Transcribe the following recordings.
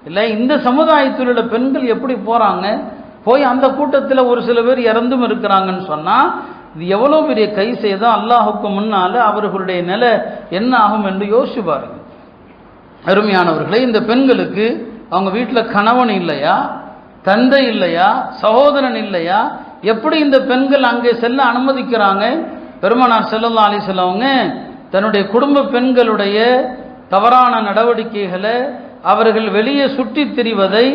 இல்லை இந்த சமுதாயத்தில் உள்ள பெண்கள் எப்படி போகிறாங்க, போய் அந்த கூட்டத்தில் ஒரு சில பேர் இறந்தும் இருக்கிறாங்கன்னு சொன்னால் இது எவ்வளோ பெரிய கை செய்தால் அல்லாஹுக்கு முன்னால் அவர்களுடைய நிலை என்ன ஆகும் என்று யோசிச்சு பாருங்க. அருமையானவர்களே, இந்த பெண்களுக்கு அவங்க வீட்டில் கணவன் இல்லையா, தந்தை இல்லையா, சகோதரன் இல்லையா, எப்படி இந்த பெண்கள் அங்கே செல்ல அனுமதிக்கிறாங்க? பெருமானார் ஸல்லல்லாஹு அலைஹி வஸல்லம் அவங்க தன்னுடைய குடும்ப பெண்களுடைய தவறான நடவடிக்கைகளை, அவர்கள் வெளியே சுற்றி திரிவதை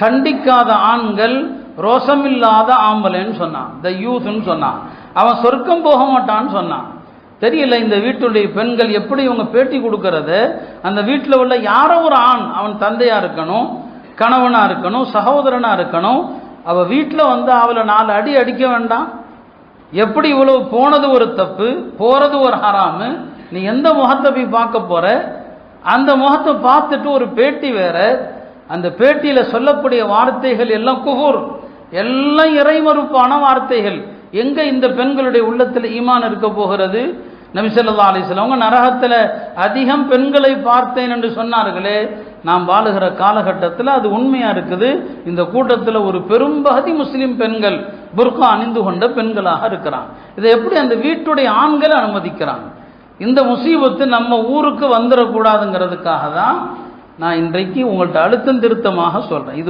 கண்டிக்காத ஆண்கள் ரோசமில்லாத ஆம்பளைன்னு சொன்னான், த யூத்ன்னு சொன்னான். அவன் சொர்க்கம் போக மாட்டான்னு சொன்னான். தெரியல இந்த வீட்டுடைய பெண்கள் எப்படி இவங்க பேட்டி கொடுக்கறது, அந்த வீட்டில் உள்ள யாரோ ஒரு ஆண், அவன் தந்தையா இருக்கணும், கணவனா இருக்கணும், சகோதரனா இருக்கணும், அவள் வீட்டில் வந்து அவளை 4 அடி அடிக்க வேண்டாம்? எப்படி இவ்வளவு போனது ஒரு தப்பு, போறது ஒரு ஹராமு, நீ எந்த முகத்தை போய் பார்க்க போற? அந்த முகத்தை பார்த்துட்டு ஒரு பேட்டி வேற, அந்த பேட்டியில சொல்லக்கூடிய வார்த்தைகள் எல்லாம் குஃபுர், எல்லாம் இறைமறுப்பான வார்த்தைகள். எங்க இந்த பெண்களுடைய உள்ளத்தில் ஈமான் இருக்க போகிறது? நபி ஸல்லல்லாஹு அலைஹி வஸல்லம் அவங்க நரகத்தில் அதிகம் பெண்களை பார்த்தேன் என்று சொன்னார்களே, நாம் வாழுகிற காலகட்டத்தில் அது உண்மையா இருக்குது. இந்த கூட்டத்தில் ஒரு பெரும்பகுதி முஸ்லிம் பெண்கள் புர்கா அணிந்து கொண்ட பெண்களாக இருக்கிறாங்க. இதை எப்படி அந்த வீட்டுடைய ஆண்கள் அனுமதிக்கிறாங்க? இந்த முசீபத்து நம்ம ஊருக்கு வந்துடக்கூடாதுங்கிறதுக்காக தான் நான் இன்றைக்கு உங்கள்கிட்ட அழுத்தம் திருத்தமாக சொல்றேன். இது